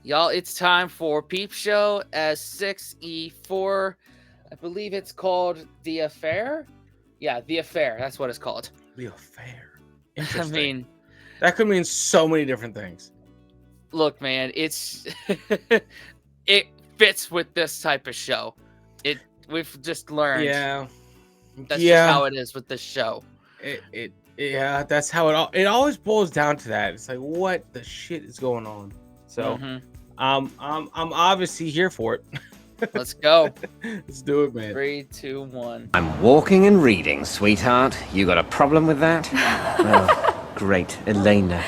Y'all, it's time for Peep Show S6E4. I believe it's called The Affair. Yeah, The Affair. That's what it's called. The Affair. I Interesting. mean, that could mean so many different things. Look, man, it's it fits with this type of show. We've just learned. Yeah. That's just how it is with this show. Yeah, that's how it always boils down to that. It's like, what the shit is going on? So, I'm obviously here for it. Let's go. Let's do it, man. 3, 2, 1. I'm walking and reading, sweetheart. You got a problem with that? Oh, great, Elena.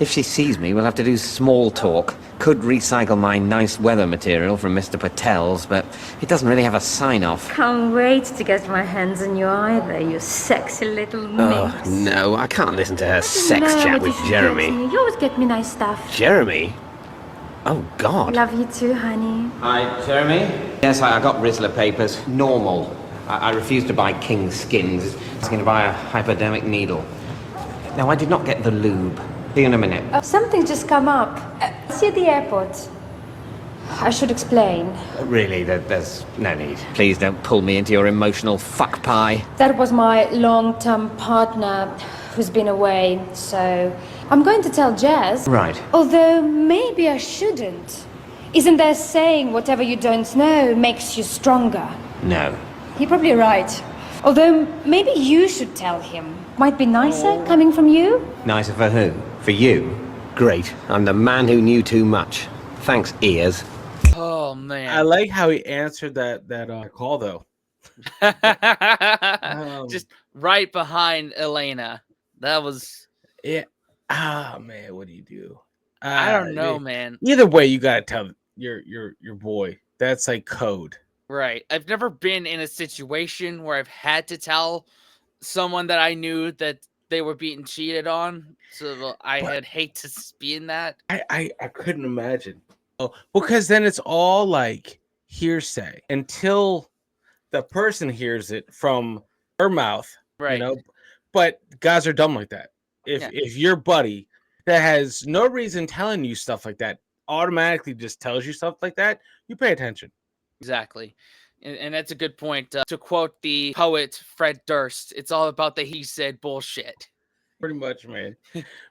If she sees me, we'll have to do small talk. Could recycle my nice weather material from Mr. Patel's, but it doesn't really have a sign-off. Can't wait to get my hands on you either, you sexy little minx. Oh, no, I can't listen to her sex chat with Jeremy. You always get me nice stuff. Jeremy? Oh, God. Love you too, honey. Hi, Jeremy? Yes, I got Rizzler papers. Normal. I refuse to buy king skins. I was going to buy a hypodermic needle. No, I did not get the lube. See you in a minute. Something just come up. See you at the airport. I should explain. Really, there's no need. Please don't pull me into your emotional fuck pie. That was my long-term partner who's been away, so I'm going to tell Jazz. Right. Although maybe I shouldn't. Isn't there a saying, whatever you don't know makes you stronger? No. You're probably right. Although maybe you should tell him. Might be nicer coming from you. Nicer for who? For you? Great. I'm the man who knew too much. Thanks, ears. Oh, man. I like how he answered that call, though. Just right behind Elena. That was... Yeah. Man, what do you do? I don't know, man. Either way, you gotta tell your boy. That's like code. Right. I've never been in a situation where I've had to tell someone that I knew that they were being cheated on. So I'd hate to be in that. I couldn't imagine. Oh, because then it's all like hearsay until the person hears it from her mouth. Right. You know? But guys are dumb like that. If your buddy that has no reason telling you stuff like that automatically just tells you stuff like that, you pay attention. Exactly. And that's a good point. To quote the poet Fred Durst, it's all about the he said bullshit. Pretty much, man.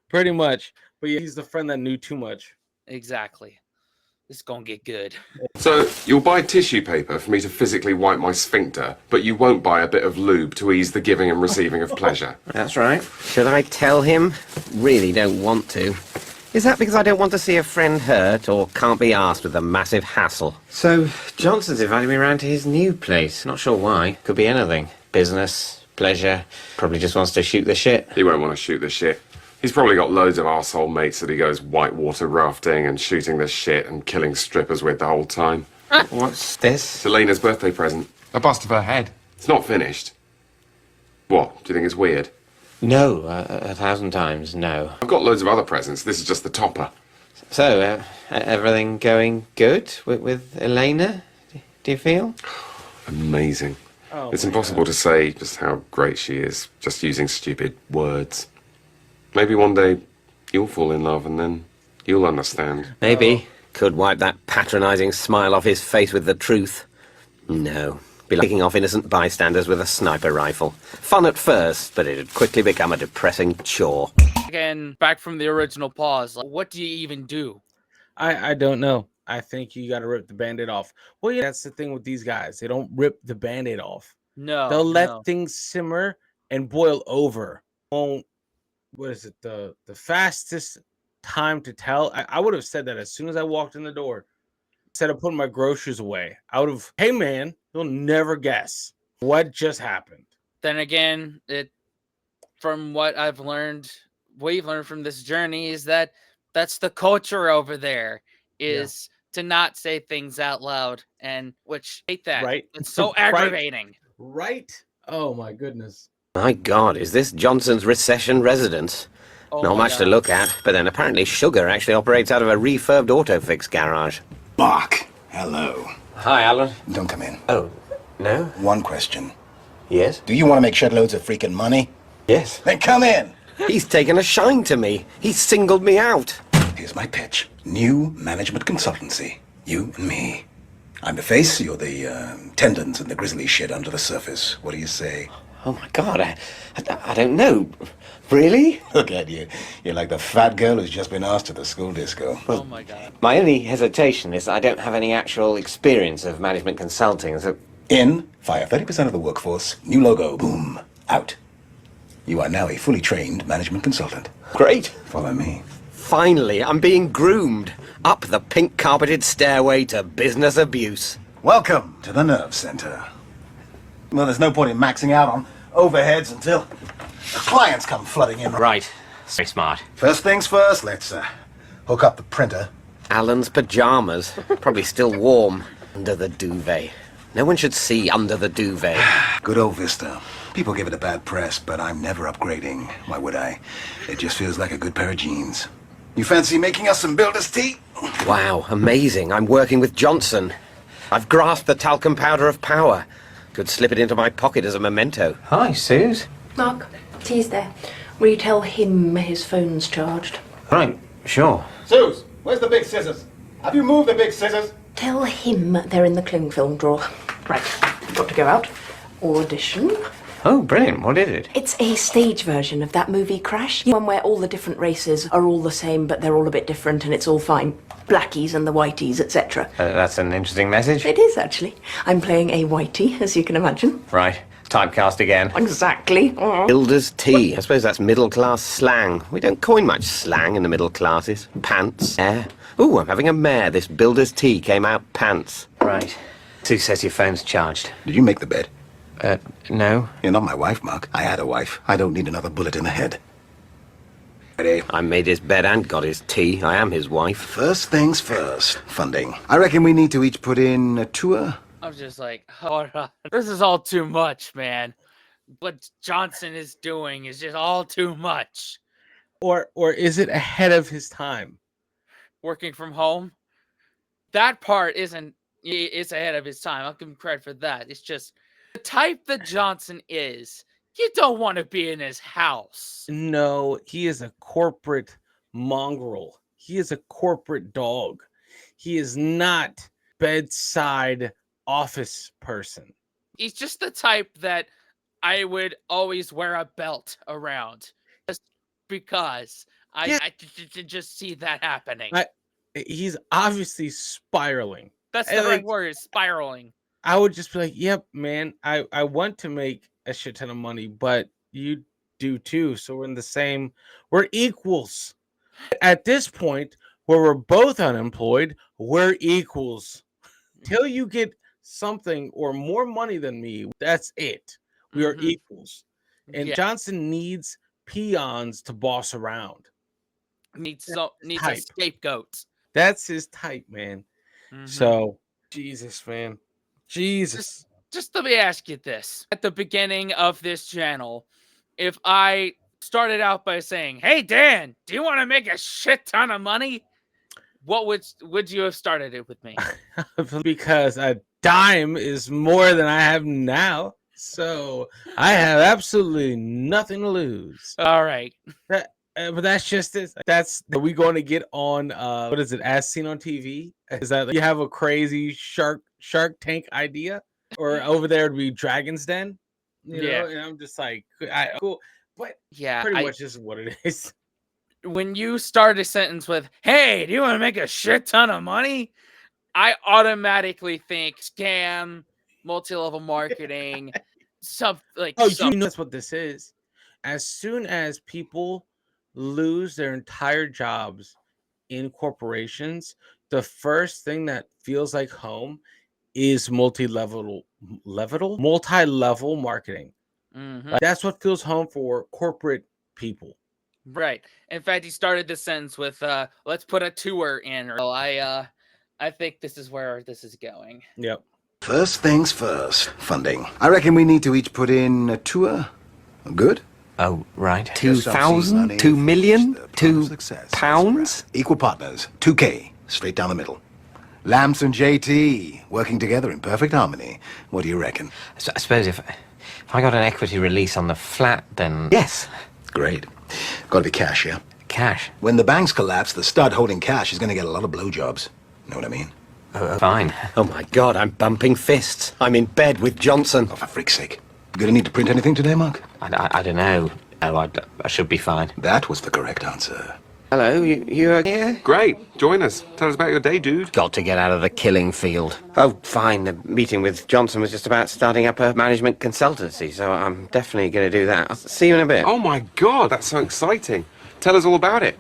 Pretty much. But yeah, he's the friend that knew too much. Exactly. It's gonna get good. So, you'll buy tissue paper for me to physically wipe my sphincter, but you won't buy a bit of lube to ease the giving and receiving of pleasure. That's right. Should I tell him? Really don't want to. Is that because I don't want to see a friend hurt or can't be asked with a massive hassle? So, Johnson's invited me around to his new place. Not sure why. Could be anything. Business, pleasure. Probably just wants to shoot the shit. He won't want to shoot the shit. He's probably got loads of arsehole mates that he goes whitewater rafting and shooting the shit and killing strippers with the whole time. What's this? It's Elena's birthday present. A bust of her head. It's not finished. What? Do you think it's weird? No, 1,000 times no. I've got loads of other presents. This is just the topper. So, everything going good with Elena? Do you feel? Amazing. Oh, it's impossible to say just how great she is, just using stupid words. Maybe one day you'll fall in love and then you'll understand. Maybe. Could wipe that patronising smile off his face with the truth. No. Be like picking off innocent bystanders with a sniper rifle. Fun at first, but it'd quickly become a depressing chore. Again, back from the original pause. Like, what do you even do? I don't know. I think you got to rip the Band-Aid off. Well, yeah, that's the thing with these guys. They don't rip the Band-Aid off. No. They'll let things simmer and boil over. Won't. What is it? The fastest time to tell? I would have said that as soon as I walked in the door. Instead of putting my groceries away, I would have, hey man, you'll never guess what just happened. Then again, from what I've learned, we've learned from this journey is that's the culture over there is to not say things out loud, and which hate that. Right. It's so aggravating. Right. Oh my goodness. My God, is this Johnson's recession residence? Not much to look at, but then apparently Sugar actually operates out of a refurbed Autofix garage. Bach, hello. Hi, Alan. Don't come in. Oh, no? One question. Yes? Do you want to make shed loads of freaking money? Yes. Then come in. He's taken a shine to me. He's singled me out. here's my pitch. New management consultancy. You and me. I'm the face, you're the tendons and the grisly shit under the surface. What do you say? Oh my God, I don't know. Really? Look at you. You're like the fat girl who's just been asked to the school disco. Oh my God. My only hesitation is I don't have any actual experience of management consulting, so... In, fire 30% of the workforce. New logo, boom, out. You are now a fully trained management consultant. Great. Follow me. Finally, I'm being groomed. Up the pink carpeted stairway to business abuse. Welcome to the nerve center. Well, there's no point in maxing out on overheads until the clients come flooding in. Right. Very smart. First things first, let's hook up the printer. Alan's pajamas. Probably still warm. Under the duvet. No one should see under the duvet. Good old Vista. People give it a bad press, but I'm never upgrading. Why would I? It just feels like a good pair of jeans. You fancy making us some builder's tea? Wow, amazing. I'm working with Johnson. I've grasped the talcum powder of power. Could slip it into my pocket as a memento. Hi, Suze. Mark, tea's there. Will you tell him his phone's charged? Right, sure. Suze, where's the big scissors? Have you moved the big scissors? Tell him they're in the cling film drawer. Right, got to go out. Audition. Oh, brilliant. What is it? It's a stage version of that movie Crash. One where all the different races are all the same, but they're all a bit different and it's all fine. Blackies and the whiteys, etc. That's an interesting message. It is, actually. I'm playing a whitey, as you can imagine. Right. Typecast again. Exactly. Builder's tea. I suppose that's middle-class slang. We don't coin much slang in the middle classes. Pants. Mare. Ooh, I'm having a mare. This builder's tea came out pants. Right. Sue says your phone's charged. Did you make the bed? No. You're not my wife, Mark. I had a wife. I don't need another bullet in the head. Ready? I made his bed and got his tea. I am his wife. First things first. Funding. I reckon we need to each put in a tour. I'm just like, hold on. This is all too much, man. What Johnson is doing is just all too much. Or is it ahead of his time? Working from home, that part isn't. It's ahead of his time. I'll give him credit for that. It's just the type that Johnson is. You don't want to be in his house. No, he is a corporate mongrel. He is a corporate dog. He is not bedside office person. He's just the type that I would always wear a belt around, just because I just see that happening. He's obviously spiraling. That's the right word, is spiraling. I would just be like, yep, man, I want to make a shit ton of money, but you do too. So we're equals. At this point, where we're both unemployed, we're equals. Till you get something or more money than me, that's it. We are equals. And Johnson needs peons to boss around. Needs a scapegoat. That's his type, man. So, Jesus, man. Jesus. Just let me ask you this. At the beginning of this channel, if I started out by saying, hey, Dan, do you want to make a shit ton of money? What would you have started it with me? Because a dime is more than I have now. So I have absolutely nothing to lose. All right. But that's just it. Are we going to get on what is it, As Seen on TV? Is that you have a crazy Shark Tank idea? Or over there would be Dragon's Den? You know? And I'm just like, cool. But yeah, pretty much this is what it is. When you start a sentence with, hey, do you want to make a shit ton of money? I automatically think scam, multi-level marketing, you know that's what this is. As soon as people lose their entire jobs in corporations, the first thing that feels like home is multi-level marketing. Like, that's what feels home for corporate people. Right. In fact, he started this sentence with, let's put a tour in. I think this is where this is going. Yep. First things first. Funding. I reckon we need to each put in a tour. Good? Oh, right. 2,000? 2 million? 2 pounds? Equal partners. 2K. Straight down the middle. Lamps and JT working together in perfect harmony. What do you reckon? So I suppose if I got an equity release on the flat, then... Yes. Great. Got to be cash, yeah? cash. When the banks collapse, the stud holding cash is going to get a lot of blowjobs. Know what I mean? Fine. Oh my God, I'm bumping fists. I'm in bed with Johnson. Oh, for freak's sake. You gonna need to print anything today, Mark? I don't know. Oh, I should be fine. That was the correct answer. Hello, you here? Great. Join us. Tell us about your day, dude. Got to get out of the killing field. Oh, fine. The meeting with Johnson was just about starting up a management consultancy, so I'm definitely going to do that. I'll see you in a bit. Oh my God, that's so exciting. Tell us all about it.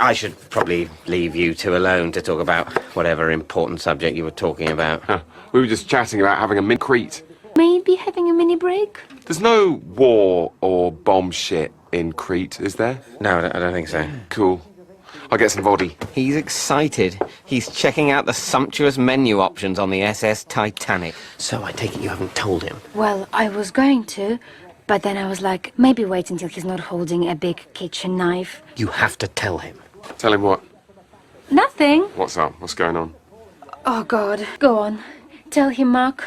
I should probably leave you two alone to talk about whatever important subject you were talking about. Huh. We were just chatting about having a Crete. Maybe having a mini break? There's no war or bomb shit in Crete, is there? No, I don't think so. Cool. I'll get some voddy. He's excited. He's checking out the sumptuous menu options on the SS Titanic. So I take it you haven't told him? Well, I was going to, but then I was like, maybe wait until he's not holding a big kitchen knife. You have to tell him. Tell him what? Nothing. What's up? What's going on? Oh, God. Go on. Tell him, Mark.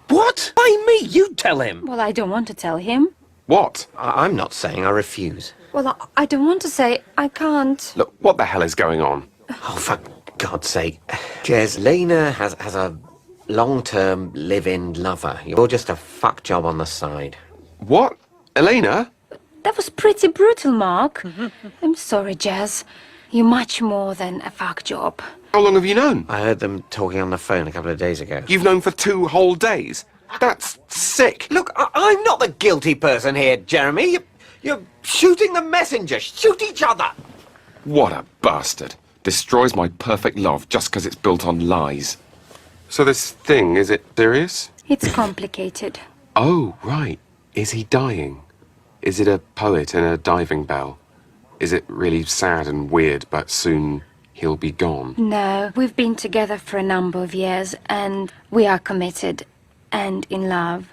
What? Why me? You tell him. Well, I don't want to tell him. What? I'm not saying I refuse. Well, I don't want to say I can't. Look, what the hell is going on? Oh, for God's sake. Jez, Lena has a long-term live-in lover. You're just a fuck job on the side. What? Elena? That was pretty brutal, Mark. I'm sorry, Jazz. You're much more than a fuck job. How long have you known? I heard them talking on the phone a couple of days ago. You've known for 2 whole days? That's sick. Look, I'm not the guilty person here, Jeremy. You're shooting the messenger. Shoot each other. What a bastard. Destroys my perfect love just because it's built on lies. So this thing, is it serious? It's complicated. Oh, right. Is he dying? Is it a poet in a diving bell? Is it really sad and weird, but soon he'll be gone? No, we've been together for a number of years, and we are committed and in love.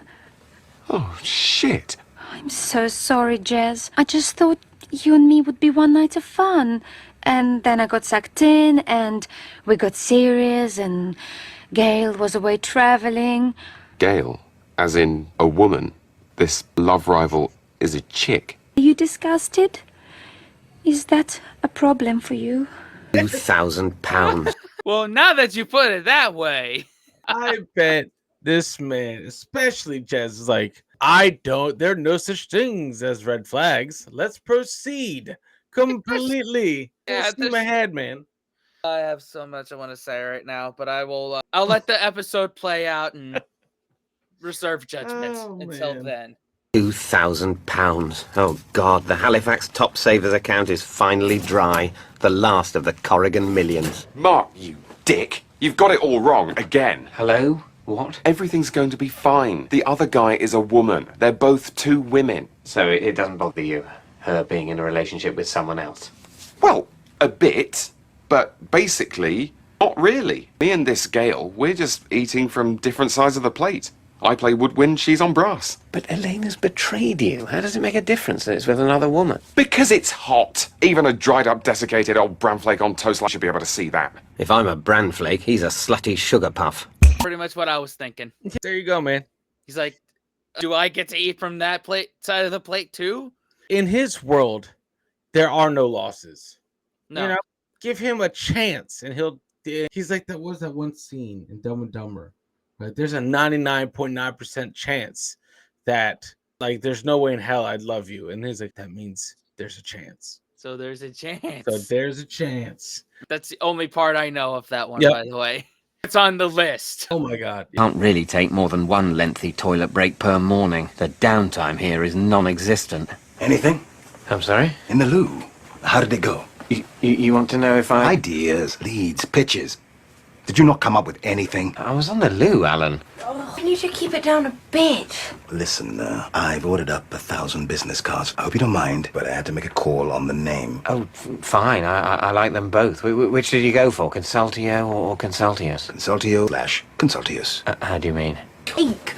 Oh, shit. I'm so sorry, Jez. I just thought you and me would be one night of fun. And then I got sucked in, and we got serious, and Gail was away traveling. Gail? As in a woman? This love rival is a chick? Are you disgusted? Is that a problem for you? £2,000. Well, now that you put it that way. I bet this man, especially Jez, is like, there are no such things as red flags. Let's proceed completely. Yeah, Full steam ahead, man. I have so much I want to say right now, but I will. I'll let the episode play out and reserve judgment until then. £2,000. Oh, God, the Halifax Top Savers account is finally dry. The last of the Corrigan millions. Mark, you dick. You've got it all wrong again. Hello? What? Everything's going to be fine. The other guy is a woman. They're both 2 women. So it doesn't bother you, her being in a relationship with someone else? Well, a bit, but basically, not really. Me and this Gail, we're just eating from different sides of the plate. I play woodwind, she's on brass. But Elena's betrayed you. How does it make a difference that it's with another woman? Because it's hot. Even a dried up, desiccated old bran flake on toast should be able to see that. If I'm a bran flake, he's a slutty sugar puff. Pretty much what I was thinking. There you go, man. He's like, do I get to eat from that plate side of the plate too? In his world, there are no losses. No. You know, give him a chance, and he's like, what was that one scene in Dumb and Dumber? Right? There's a 99.9% chance that, like, there's no way in hell I'd love you. And he's like, that means there's a chance. So there's a chance. So there's a chance. That's the only part I know of that one, Yep. by the way. It's on the list. Oh my God. Can't really take more than one lengthy toilet break per morning. The downtime here is non-existent. Anything? I'm sorry? In the loo. How did it go? You want to know if I... Ideas, leads, pitches. Did you not come up with anything? I was on the loo, Alan. Oh, can you just keep it down a bit? Listen, I've ordered up 1,000 business cards. I hope you don't mind, but I had to make a call on the name. Oh, fine. I like them both. Which did you go for, Consultio or Consultius? Consultio/Consultius. How do you mean? Cake.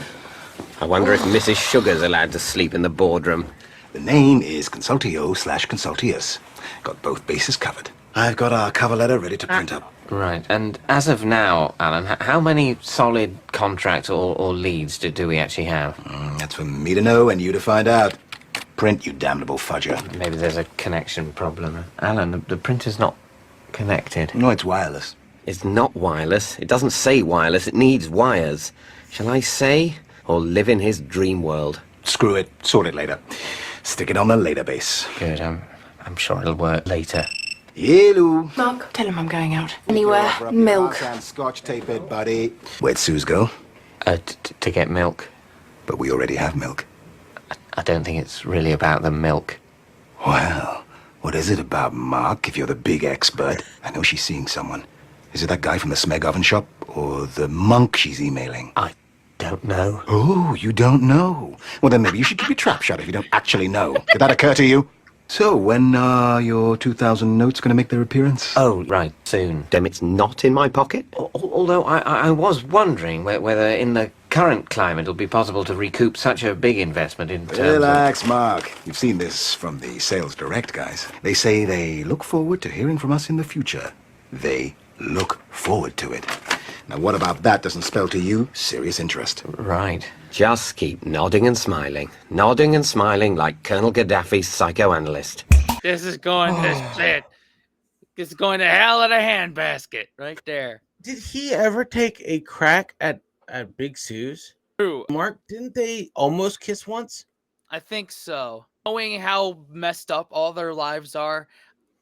I wonder if Mrs. Sugar's allowed to sleep in the boardroom. The name is Consultio/Consultius. Got both bases covered. I've got our cover letter ready to print up. Right. And as of now, Alan, how many solid contracts or leads do we actually have? That's for me to know and you to find out. Print, you damnable fudger. Maybe there's a connection problem. Alan, the printer's not connected. No, it's wireless. It's not wireless. It doesn't say wireless. It needs wires. Shall I say? Or live in his dream world? Screw it. Sort it later. Stick it on the later base. Good, I'm sure it'll work later. Hello. Mark, tell him I'm going out. Anywhere. Milk. And scotch tape it, buddy. Where'd Suze go? To get milk. But we already have milk. I don't think it's really about the milk. Well, what is it about, Mark, if you're the big expert? I know she's seeing someone. Is it that guy from the Smeg oven shop? Or the monk she's emailing? I don't know. Oh, you don't know? Well, then maybe you should keep your trap shut if you don't actually know. Did that occur to you? So, when are your 2,000 notes going to make their appearance? Oh, right, soon. Damn, it's not in my pocket. Although I was wondering whether in the current climate it'll be possible to recoup such a big investment in terms Relax, Mark. You've seen this from the Sales Direct guys. They say they look forward to hearing from us in the future. They look forward to it. Now, what about that doesn't spell to you serious interest? Right. Just keep nodding and smiling. Nodding and smiling like Colonel Gaddafi's psychoanalyst. This is going to shit. It's going to hell in a handbasket right there. Did he ever take a crack at Big Suze? True. Mark, didn't they almost kiss once? I think so. Knowing how messed up all their lives are,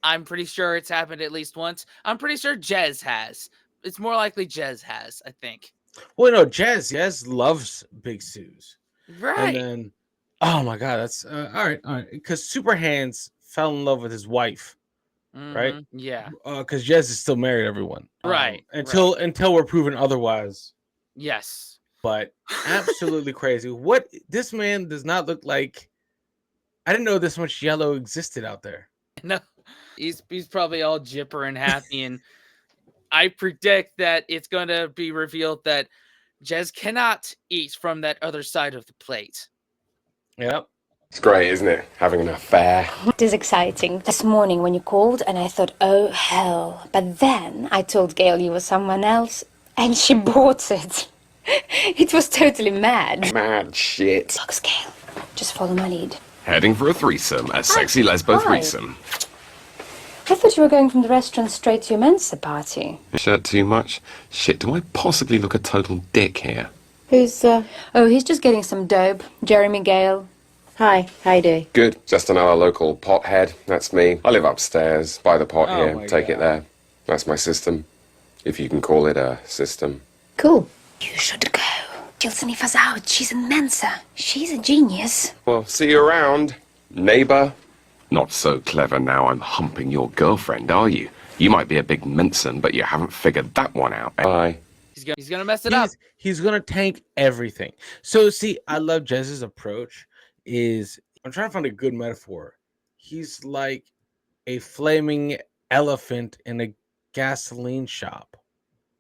I'm pretty sure it's happened at least once. I'm pretty sure Jez has. It's more likely Jez has, I think. Well, no, Jez loves Big Suze. Right. And then, oh my God, that's all right. Because Super Hands fell in love with his wife, right? Yeah. Because Jez is still married, everyone. Right. Until we're proven otherwise. Yes. But absolutely crazy. What this man does not look like. I didn't know this much yellow existed out there. No, he's probably all jipper and happy, and I predict that it's going to be revealed that Jez cannot eat from that other side of the plate. Yep. It's great, isn't it? Having an affair. It is exciting. This morning when you called and I thought, oh hell. But then I told Gail you were someone else and she bought it. It was totally mad. Mad shit. Box Gail, just follow my lead. Heading for a threesome, a sexy lesbo threesome. I thought you were going from the restaurant straight to your Mensa party. Shirt too much? Shit, do I possibly look a total dick here? Who's, Oh, he's just getting some dope. Jeremy Gale. Hi, how you doing? Good, just another local pothead. That's me. I live upstairs, buy the pot Oh here, my take God. it there. That's my system. If you can call it a system. Cool. You should go. She'll sniff us out. She's in Mensa. She's a genius. Well, see you around, neighbour. Not so clever now I'm humping your girlfriend, are you? You might be a big minson, but you haven't figured that one out. Bye. He's gonna mess it up. He's gonna tank everything. So see, I love Jez's approach. I'm trying to find a good metaphor. He's like a flaming elephant in a gasoline shop.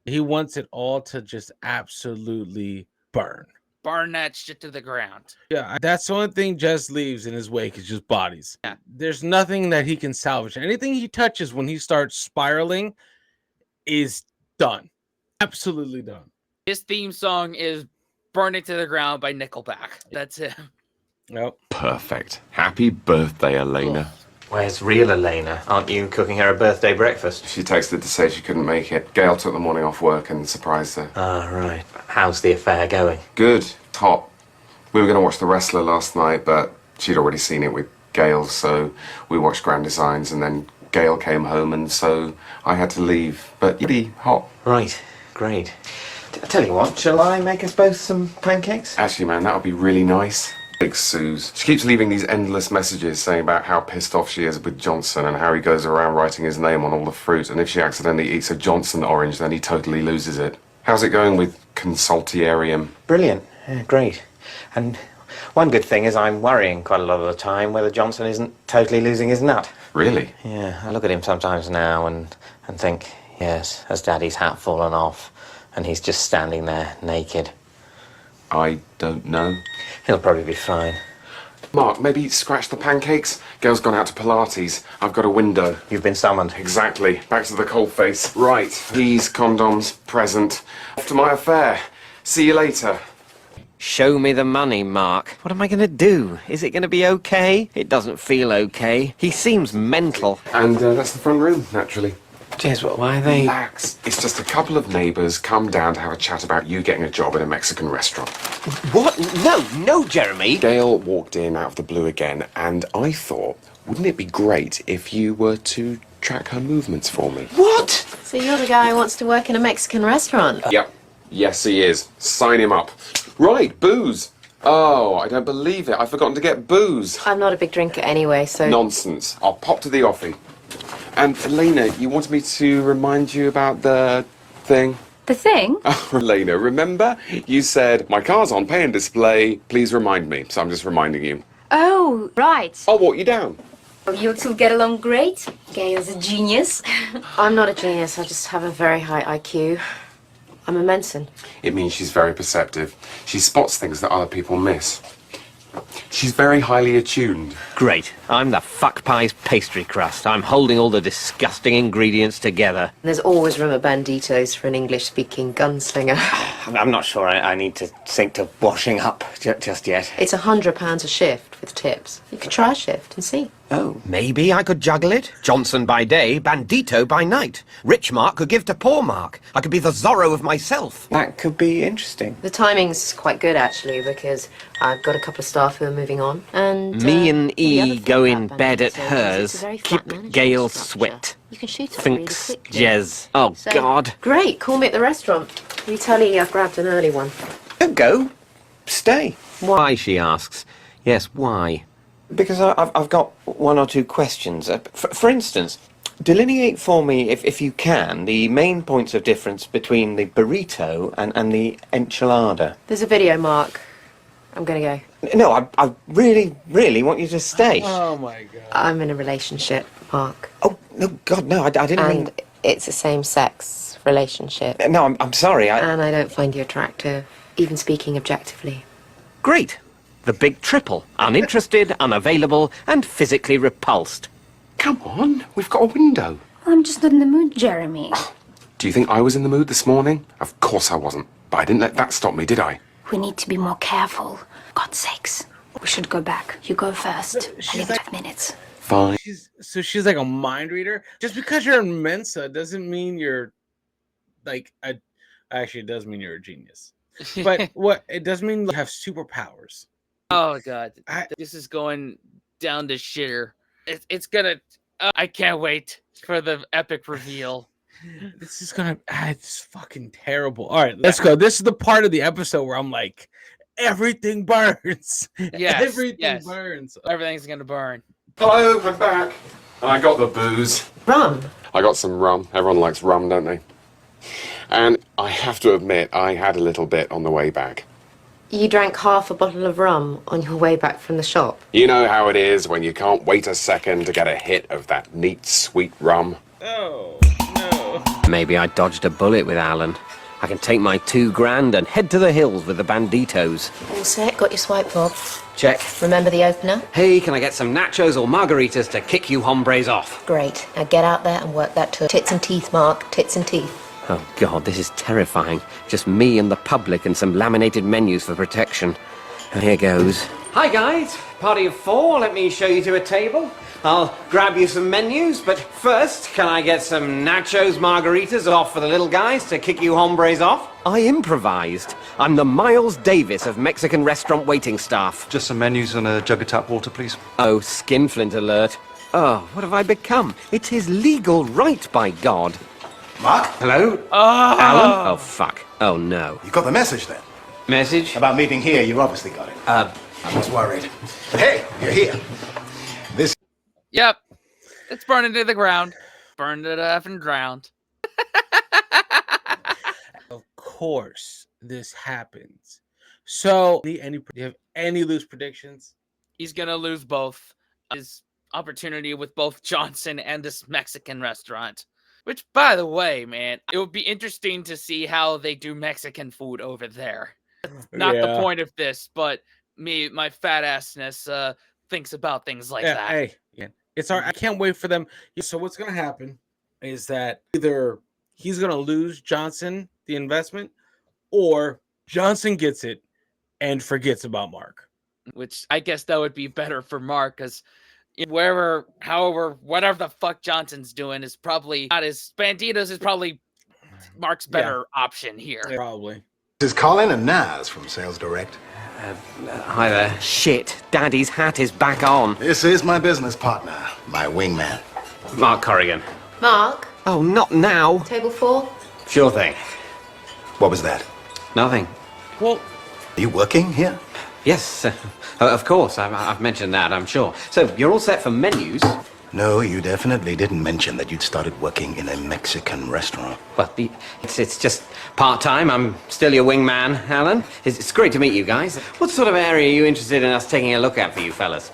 He wants it all to just absolutely burn. Burn that shit to the ground. Yeah, that's the only thing Jez leaves in his wake is just bodies. Yeah. There's nothing that he can salvage. Anything he touches when he starts spiraling is done. Absolutely done. His theme song is Burn It to the Ground by Nickelback. That's it. Nope. Perfect. Happy birthday, Elena. Where's real Elena? Aren't you cooking her a birthday breakfast? She texted to say she couldn't make it. Gail took the morning off work and surprised her. Ah, right. How's the affair going? Good. Top. We were going to watch The Wrestler last night, but she'd already seen it with Gail, so we watched Grand Designs, and then Gail came home, and so I had to leave. But pretty hot. Right. Great. I tell you what, shall I make us both some pancakes? Actually, man, that would be really nice. Big Suze. She keeps leaving these endless messages saying about how pissed off she is with Johnson and how he goes around writing his name on all the fruit, and if she accidentally eats a Johnson orange, then he totally loses it. How's it going with Consultancy? Brilliant. Yeah, great. And one good thing is I'm worrying quite a lot of the time whether Johnson isn't totally losing his nut. Really? Yeah, I look at him sometimes now and think, yes, has Daddy's hat fallen off and he's just standing there naked. I don't know. He'll probably be fine. Mark, maybe scratch the pancakes? Gail's gone out to Pilates. I've got a window. You've been summoned. Exactly. Back to the cold face. Right. Keys, condoms, present. Off to my affair. See you later. Show me the money, Mark. What am I going to do? Is it going to be okay? It doesn't feel okay. He seems mental. And that's the front room, naturally. Jez, why are they... Relax. It's just a couple of neighbours come down to have a chat about you getting a job in a Mexican restaurant. What? No, Jeremy. Gail walked in out of the blue again, and I thought, wouldn't it be great if you were to track her movements for me? What? So you're the guy who wants to work in a Mexican restaurant? Yep. Yes, he is. Sign him up. Right, booze. Oh, I don't believe it. I've forgotten to get booze. I'm not a big drinker anyway, so... Nonsense. I'll pop to the offie. And Elena, you wanted me to remind you about the thing? The thing? Oh, Elena, remember? You said, my car's on pay and display. Please remind me. So I'm just reminding you. Oh, right. I'll walk you down. You two get along great. Gail's a genius. I'm not a genius, I just have a very high IQ. I'm a Menson. It means she's very perceptive. She spots things that other people miss. She's very highly attuned. Great. I'm the fuck pie's pastry crust. I'm holding all the disgusting ingredients together. There's always room at Banditos for an English-speaking gunslinger. I'm not sure I need to sink to washing up just yet. It's £100 a shift with tips. You could try a shift and see. Oh. Maybe I could juggle it. Johnson by day, Bandito by night. Rich Mark could give to poor Mark. I could be the Zorro of myself. That could be interesting. The timing's quite good, actually, because I've got a couple of staff who are moving on, and... Me and the other E thing go in about bed at Bandito is hers. it's a very flat Keep management Gail structure. sweat. You can shoot up Thinks really quickly. Jez. Oh, So, God. Great, call me at the restaurant. You tell Lee I've grabbed an early one. Don't go. Stay. Why, she asks. Yes, why? Because I've got one or two questions. For instance, delineate for me, if you can, the main points of difference between the burrito and the enchilada. There's a video, Mark. I'm gonna go. No, I really, really want you to stay. Oh my god. I'm in a relationship, Mark. Oh, no, God, no, I didn't mean... And it's a same-sex relationship. No, I'm sorry, And I don't find you attractive, even speaking objectively. Great. The big triple. Uninterested, unavailable, and physically repulsed. Come on, we've got a window. I'm just not in the mood, Jeremy. Do you think I was in the mood this morning? Of course I wasn't. But I didn't let that stop me, did I? We need to be more careful. God's sakes. We should go back. You go first. I leave in 5 minutes. Fine. She's like a mind reader. Just because you're in Mensa doesn't mean you're like a... Actually, it does mean you're a genius. But what it does mean you have superpowers. Oh god, this is going down to shitter. It's gonna. I can't wait for the epic reveal. This is gonna. It's fucking terrible. All right, let's go. This is the part of the episode where I'm like, everything burns. Yes, Everything burns. Everything's gonna burn. Hello, I'm back. And I got the booze. Rum? I got some rum. Everyone likes rum, don't they? And I have to admit, I had a little bit on the way back. You drank half a bottle of rum on your way back from the shop? You know how it is when you can't wait a second to get a hit of that neat, sweet rum. Oh, no. Maybe I dodged a bullet with Alan. I can take my $2,000 and head to the hills with the Banditos. All set? Got your swipe fob? Check. Remember the opener? Hey, can I get some nachos or margaritas to kick you hombres off? Great. Now get out there and work that tour. Tits and teeth, Mark. Tits and teeth. Oh, God, this is terrifying. Just me and the public and some laminated menus for protection. Here goes. Hi, guys. Party of 4. Let me show you to a table. I'll grab you some menus, but first, can I get some nachos, margaritas off for the little guys to kick you hombres off? I improvised. I'm the Miles Davis of Mexican restaurant waiting staff. Just some menus and a jug of tap water, please. Oh, skinflint alert. Oh, what have I become? It's his legal right, by God. Mark? Hello? Alan? Oh, fuck. Oh, no. You got the message then? Message? About meeting here, you obviously got it. I was worried. But hey, you're here. This... Yep, it's burning to the ground. Burned it up and drowned. Of course, this happens. So, do you have any loose predictions? He's gonna lose both. His opportunity with both Johnson and this Mexican restaurant. Which, by the way, man, it would be interesting to see how they do Mexican food over there. Not the point of this, but my fat assness thinks about things like that. Hey, yeah. It's all right. I can't wait for them. So what's going to happen is that either he's going to lose Johnson, the investment, or Johnson gets it and forgets about Mark. Which I guess that would be better for Mark, because whatever the fuck Johnson's doing is probably not as Banditos is probably Mark's better option here. Probably. This is Colin and Naz from Sales Direct. Hi there. Shit, Daddy's hat is back on. This is my business partner, my wingman. Mark Corrigan. Mark, Oh, not now. table 4. Sure thing. What was that? Nothing. Well, Are you working here? Yes, of course. I've mentioned that, I'm sure. So, you're all set for menus. No, you definitely didn't mention that you'd started working in a Mexican restaurant. But it's just part-time. I'm still your wingman, Alan. It's great to meet you guys. What sort of area are you interested in us taking a look at for you fellas?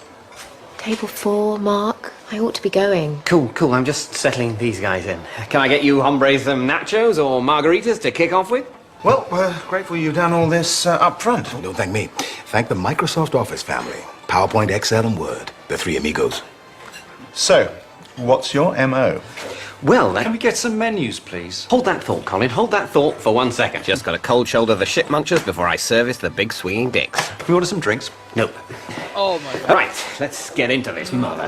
Table 4, Mark. I ought to be going. Cool. I'm just settling these guys in. Can I get you hombres some nachos or margaritas to kick off with? Well, we're grateful you've done all this up front. Don't thank me. Thank the Microsoft Office family. PowerPoint, Excel, and Word. The three amigos. So, what's your MO? Well, Can we get some menus, please? hold that thought, Colin. Hold that thought for 1 second. Just got to cold shoulder the shit munchers before I service the big swinging dicks. Can we order some drinks? Nope. Oh my god. All right, let's get into this, mother.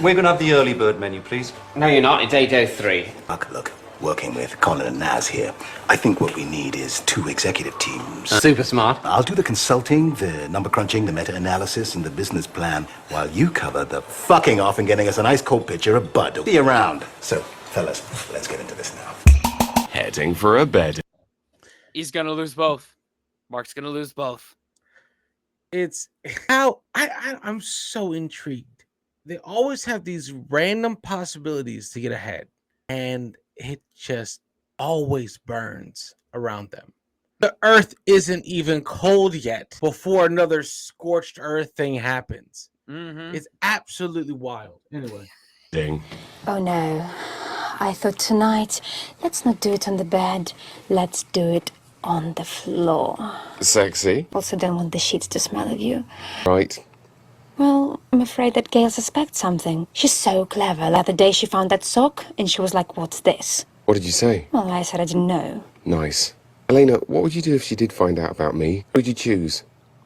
We're going to have the early bird menu, please. No, you're not. It's 8:03. Look, working with Colin and Naz here. I think what we need is 2 executive teams. Super smart. I'll do the consulting, the number crunching, the meta-analysis, and the business plan, while you cover the fucking off and getting us an ice cold pitcher of Bud. Be around. So, fellas, let's get into this now. Heading for a bed. He's gonna lose both. Mark's gonna lose both. it's how I'm so intrigued. They always have these random possibilities to get ahead, and it just always burns around them. The earth isn't even cold yet before another scorched earth thing happens. It's absolutely wild. Anyway. Ding. Oh no. I thought tonight, let's not do it on the bed. Let's do it on the floor. Sexy. Also, don't want the sheets to smell of you. Right. Well, I'm afraid that Gail suspects something. She's so clever. The other day she found that sock and she was like, "What's this?" What did you say? Well, I said I didn't know. Nice. Elena, what would you do if she did find out about me? Who would you choose?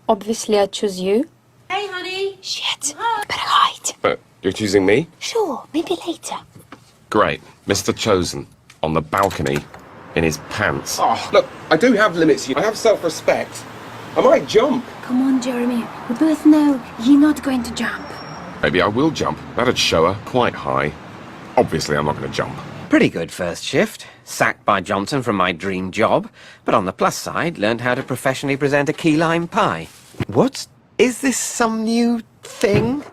Obviously, I'd choose you. Hey, honey. Shit. Better hide. You're choosing me? Sure, maybe later. Great. Mr. Chosen. On the balcony. In his pants. Oh, look, I do have limits. I have self-respect. I might jump. Come on, Jeremy. We both know you're not going to jump. Maybe I will jump. That'd show her quite high. Obviously, I'm not going to jump. Pretty good first shift. Sacked by Johnson from my dream job. But on the plus side, learned how to professionally present a key lime pie. What? Is this some new thing?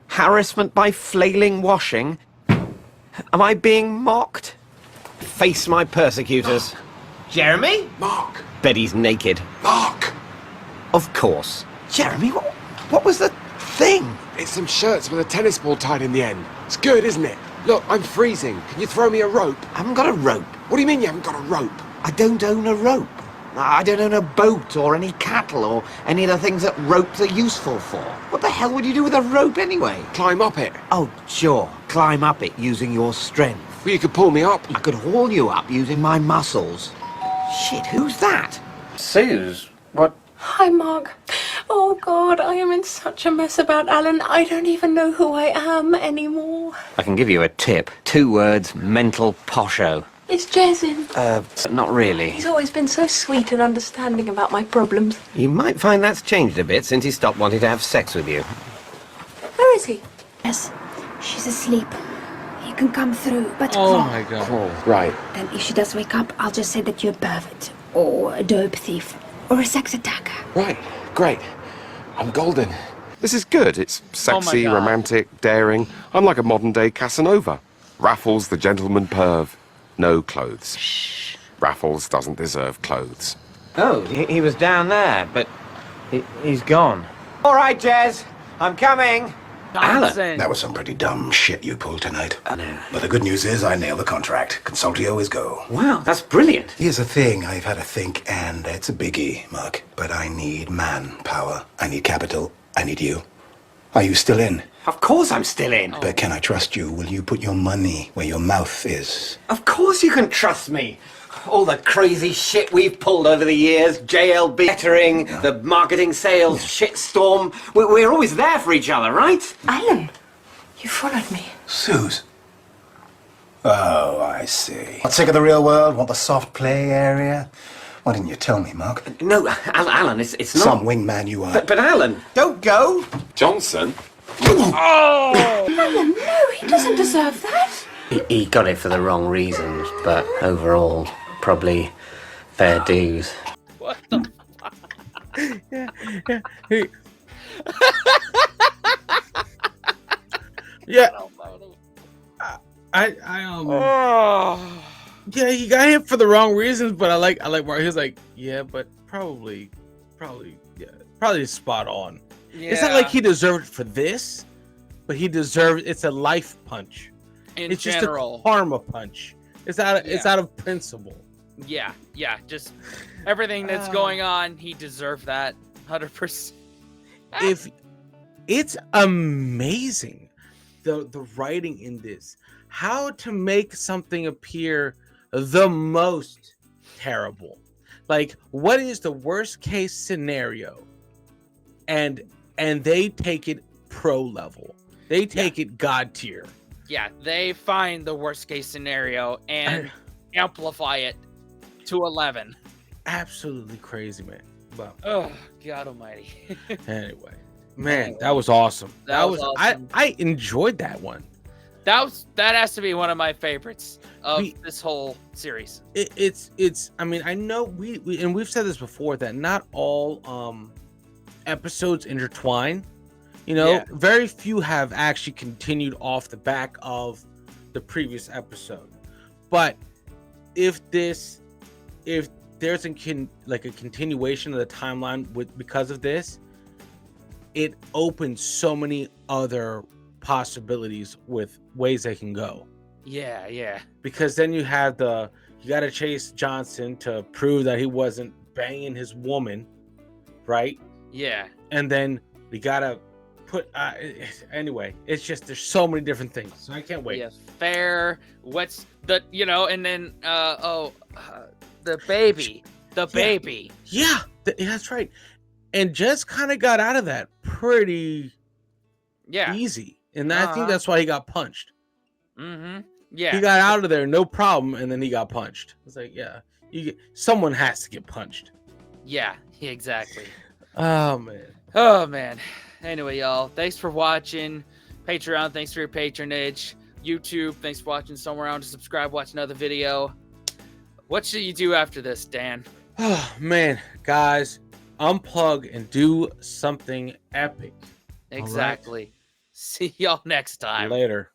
Harassment by flailing washing? Am I being mocked? Face my persecutors. Jeremy? Mark! Bet he's naked. Mark! Of course. Jeremy, what was the thing? It's some shirts with a tennis ball tied in the end. It's good, isn't it? Look, I'm freezing. Can you throw me a rope? I haven't got a rope. What do you mean you haven't got a rope? I don't own a rope. I don't own a boat or any cattle or any of the things that ropes are useful for. What the hell would you do with a rope anyway? Climb up it. Oh, sure. Climb up it using your strength. Well, you could pull me up. I could haul you up using my muscles. Shit, who's that? Suze, what? Hi, Mark. Oh, God, I am in such a mess about Alan. I don't even know who I am anymore. I can give you a tip. 2 words, mental posho. Is Jez in? Not really. He's always been so sweet and understanding about my problems. You might find that's changed a bit since he stopped wanting to have sex with you. Where is he? Yes, she's asleep. You can come through, but Oh crawl. my god. Oh, right. Then if she does wake up, I'll just say that you're a pervert, or a dope thief, or a sex attacker. Right. Great. I'm golden. This is good. It's sexy, God. romantic, daring. I'm like a modern-day Casanova. Raffles the gentleman perv. No clothes. Shh. Raffles doesn't deserve clothes. Oh, he was down there, but he's gone. All right, Jez, I'm coming. Johnson. That was some pretty dumb shit you pulled tonight. But the good news is I nailed the contract. Consultio is go. Wow, that's brilliant. Here's the thing, I've had a think, and it's a biggie, Mark. But I need manpower. I need capital. I need you. Are you still in? Of course I'm still in. But can I trust you? Will you put your money where your mouth is? Of course you can trust me. All the crazy shit we've pulled over the years, JLB lettering, the marketing sales shitstorm. We're always there for each other, right? Alan, you followed me. Suze. Oh, I see. Not sick of the real world? Want the soft play area? Why didn't you tell me, Mark? No, Alan, it's not... Some wingman you are. But Alan... Don't go! Johnson? Alan, no, he doesn't deserve that. He got it for the wrong reasons, but overall, probably fair dues. What the fuck? Yeah. Hey. Yeah. Oh. Yeah, he got hit for the wrong reasons, but I like Mark. He was like, yeah, but probably spot on. Yeah. It's not like he deserved it for this, but he deserved it's a life punch. It's general. Just a karma punch. It's out of principle. Yeah, just everything that's going on, he deserved that 100%. If it's amazing the writing in this, how to make something appear the most terrible. Like, what is the worst case scenario? And they take it pro level. They take it god tier. Yeah, they find the worst case scenario and amplify it to 11. Absolutely crazy, man. Wow. Oh, God almighty. Anyway, man, that was awesome. That was awesome. I enjoyed that one. That has to be one of my favorites of this whole series. It's I mean, I know we've said this before that not all episodes intertwine. You know, very few have actually continued off the back of the previous episode. But if there's a continuation of the timeline because of this, it opens so many other possibilities with ways they can go. Yeah. Because then you gotta chase Johnson to prove that he wasn't banging his woman, right? Yeah. And then we gotta put anyway, it's just there's so many different things, so I can't wait. Yeah, fair. What's the and then the baby, baby. Yeah, that's right. And just kind of got out of that pretty easy, and I think that's why he got punched. Mm-hmm. Yeah, he got out of there no problem, and then he got punched. It's like, someone has to get punched. Yeah, exactly. Oh man. Anyway, y'all, thanks for watching. Patreon, thanks for your patronage. YouTube, thanks for watching. Somewhere around to subscribe, watch another video. What should you do after this, Dan? Oh man, guys, unplug and do something epic. Exactly. Right. See y'all next time. Later.